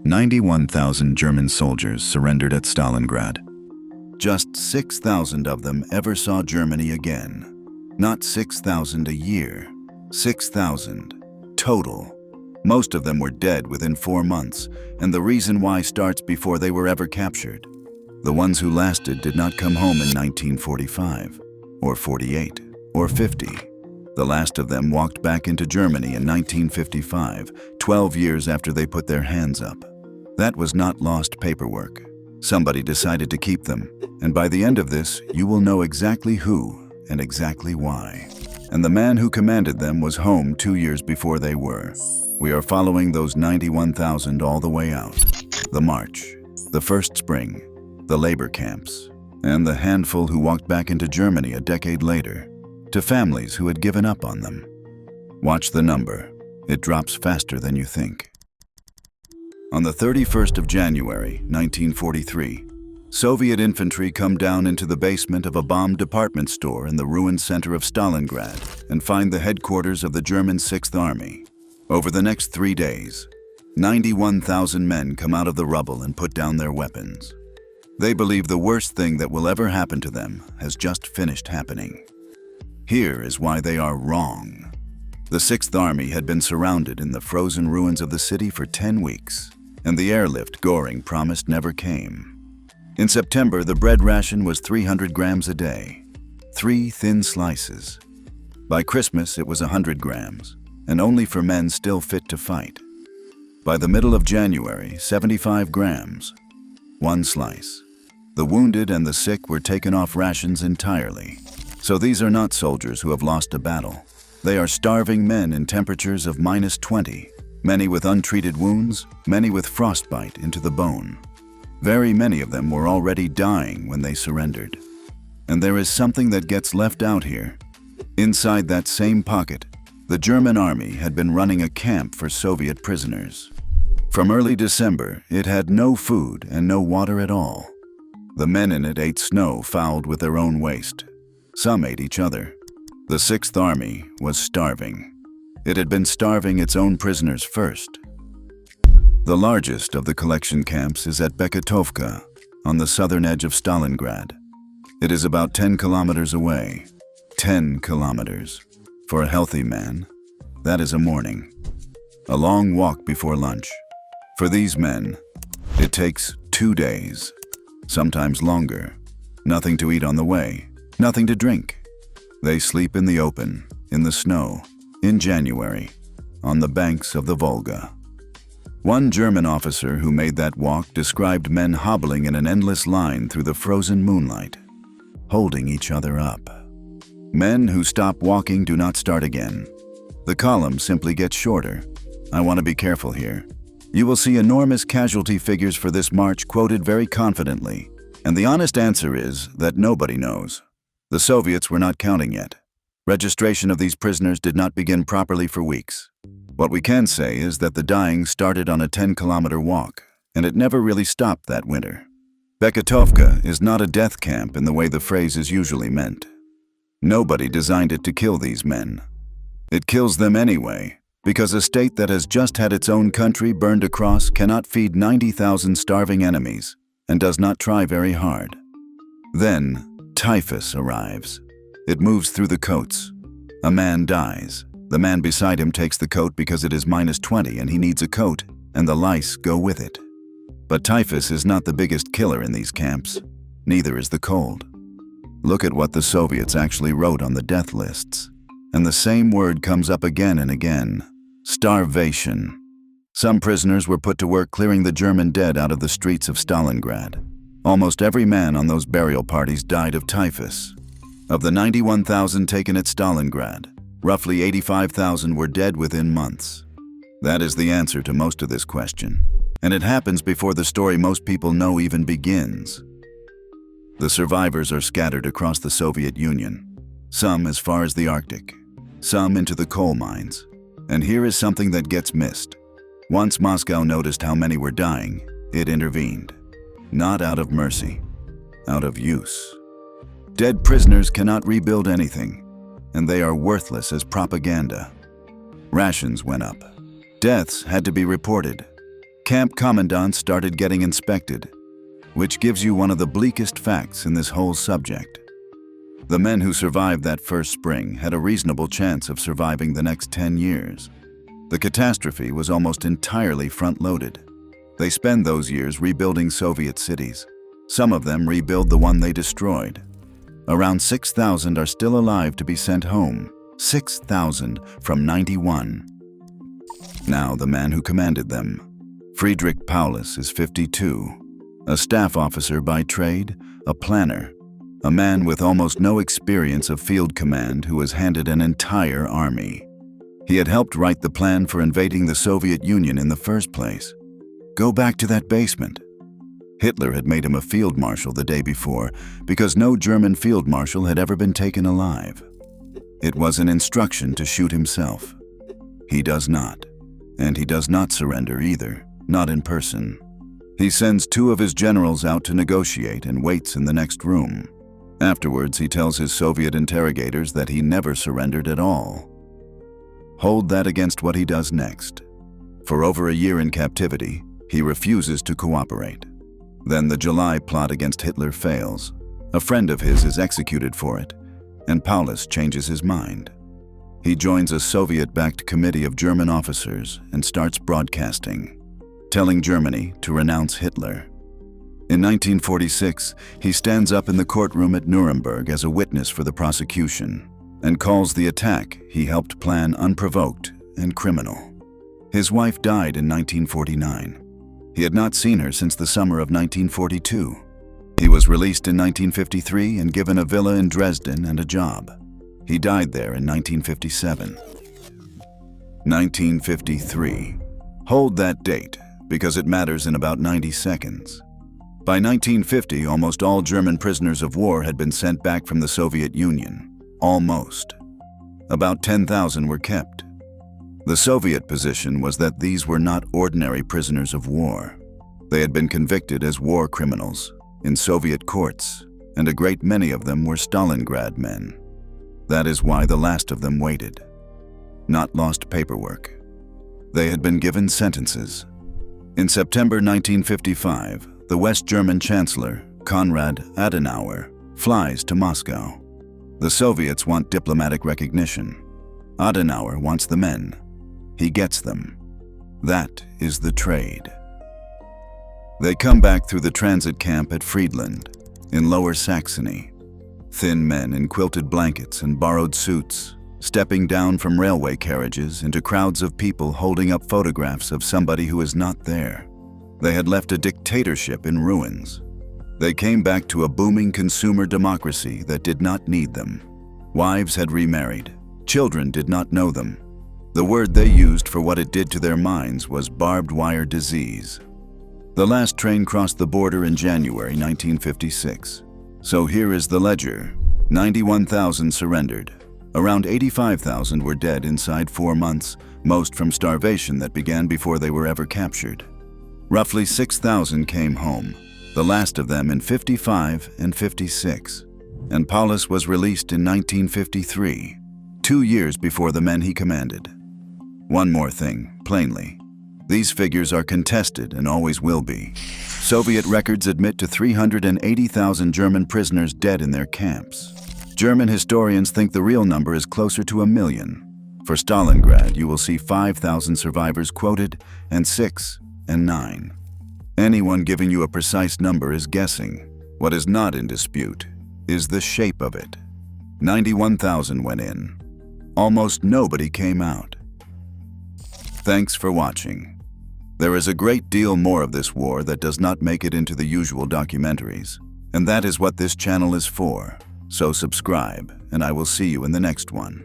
91,000 German soldiers surrendered at Stalingrad. Just 6,000 of them ever saw Germany again. Not 6,000 a year, 6,000 total. Most of them were dead within 4 months, and the reason why starts before they were ever captured. The ones who lasted did not come home in 1945, or 48, or 50. The last of them walked back into Germany in 1955, 12 years after they put their hands up. That was not lost paperwork. Somebody decided to keep them, and by the end of this, you will know exactly who and exactly why. And the man who commanded them was home 2 years before they were. We are following those 91,000 all the way out. The march, the first spring, the labor camps, and the handful who walked back into Germany a decade later, to families who had given up on them. Watch the number. It drops faster than you think. On the 31st of January, 1943, Soviet infantry come down into the basement of a bombed department store in the ruined center of Stalingrad and find the headquarters of the German 6th Army. Over the next 3 days, 91,000 men come out of the rubble and put down their weapons. They believe the worst thing that will ever happen to them has just finished happening. Here is why they are wrong. The 6th Army had been surrounded in the frozen ruins of the city for 10 weeks, and the airlift Göring promised never came. In September, the bread ration was 300 grams a day, 3 thin slices. By Christmas, it was 100 grams, and only for men still fit to fight. By the middle of January, 75 grams, 1 slice. The wounded and the sick were taken off rations entirely. So these are not soldiers who have lost a battle. They are starving men in temperatures of -20, many with untreated wounds, many with frostbite into the bone. Very many of them were already dying when they surrendered. And there is something that gets left out here. Inside that same pocket, the German army had been running a camp for Soviet prisoners. From early December, it had no food and no water at all. The men in it ate snow fouled with their own waste. Some ate each other. The 6th Army was starving. It had been starving its own prisoners first. The largest of the collection camps is at Beketovka, on the southern edge of Stalingrad. It is about 10 kilometers away. 10 kilometers. For a healthy man, that is a morning. A long walk before lunch. For these men, it takes 2 days, sometimes longer. Nothing to eat on the way, nothing to drink. They sleep in the open, in the snow, in January, on the banks of the Volga. One German officer who made that walk described men hobbling in an endless line through the frozen moonlight, holding each other up. Men who stop walking do not start again. The column simply gets shorter. I want to be careful here. You will see enormous casualty figures for this march quoted very confidently, and the honest answer is that nobody knows. The Soviets were not counting yet. Registration of these prisoners did not begin properly for weeks. What we can say is that the dying started on a 10-kilometer walk, and it never really stopped that winter. Beketovka is not a death camp in the way the phrase is usually meant. Nobody designed it to kill these men. It kills them anyway, because a state that has just had its own country burned across cannot feed 90,000 starving enemies and does not try very hard. Then, typhus arrives. It moves through the coats. A man dies. The man beside him takes the coat because it is -20 and he needs a coat, and the lice go with it. But typhus is not the biggest killer in these camps. Neither is the cold. Look at what the Soviets actually wrote on the death lists. And the same word comes up again and again. Starvation. Some prisoners were put to work clearing the German dead out of the streets of Stalingrad. Almost every man on those burial parties died of typhus. Of the 91,000 taken at Stalingrad, roughly 85,000 were dead within months. That is the answer to most of this question. And it happens before the story most people know even begins. The survivors are scattered across the Soviet Union, some as far as the Arctic, some into the coal mines. And here is something that gets missed. Once Moscow noticed how many were dying, it intervened. Not out of mercy, out of use. Dead prisoners cannot rebuild anything, and they are worthless as propaganda. Rations went up. Deaths had to be reported. Camp commandants started getting inspected, which gives you one of the bleakest facts in this whole subject. The men who survived that first spring had a reasonable chance of surviving the next 10 years. The catastrophe was almost entirely front-loaded. They spend those years rebuilding Soviet cities. Some of them rebuild the one they destroyed. Around 6,000 are still alive to be sent home. 6,000 from 91. Now the man who commanded them, Friedrich Paulus, is 52. A staff officer by trade, a planner, a man with almost no experience of field command who was handed an entire army. He had helped write the plan for invading the Soviet Union in the first place. Go back to that basement. Hitler had made him a field marshal the day before because no German field marshal had ever been taken alive. It was an instruction to shoot himself. He does not. And he does not surrender either, not in person. He sends 2 of his generals out to negotiate and waits in the next room. Afterwards, he tells his Soviet interrogators that he never surrendered at all. Hold that against what he does next. For over a year in captivity, he refuses to cooperate. Then the July plot against Hitler fails. A friend of his is executed for it, and Paulus changes his mind. He joins a Soviet-backed committee of German officers and starts broadcasting, telling Germany to renounce Hitler. In 1946, he stands up in the courtroom at Nuremberg as a witness for the prosecution and calls the attack he helped plan unprovoked and criminal. His wife died in 1949. He had not seen her since the summer of 1942. He was released in 1953 and given a villa in Dresden and a job. He died there in 1957. 1953. Hold that date, because it matters in about 90 seconds. By 1950, almost all German prisoners of war had been sent back from the Soviet Union. Almost. About 10,000 were kept. The Soviet position was that these were not ordinary prisoners of war. They had been convicted as war criminals in Soviet courts, and a great many of them were Stalingrad men. That is why the last of them waited. Not lost paperwork. They had been given sentences. In September 1955, the West German Chancellor, Konrad Adenauer, flies to Moscow. The Soviets want diplomatic recognition. Adenauer wants the men. He gets them. That is the trade. They come back through the transit camp at Friedland, in Lower Saxony. Thin men in quilted blankets and borrowed suits, stepping down from railway carriages into crowds of people holding up photographs of somebody who is not there. They had left a dictatorship in ruins. They came back to a booming consumer democracy that did not need them. Wives had remarried. Children did not know them. The word they used for what it did to their minds was barbed wire disease. The last train crossed the border in January 1956. So here is the ledger. 91,000 surrendered. Around 85,000 were dead inside 4 months, most from starvation that began before they were ever captured. Roughly 6,000 came home, the last of them in 55 and 56. And Paulus was released in 1953, 2 years before the men he commanded. One more thing, plainly. These figures are contested and always will be. Soviet records admit to 380,000 German prisoners dead in their camps. German historians think the real number is closer to 1 million. For Stalingrad, you will see 5,000 survivors quoted, and 6 and 9. Anyone giving you a precise number is guessing. What is not in dispute is the shape of it. 91,000 went in. Almost nobody came out. Thanks for watching. There is a great deal more of this war that does not make it into the usual documentaries, and that is what this channel is for. So subscribe, and I will see you in the next one.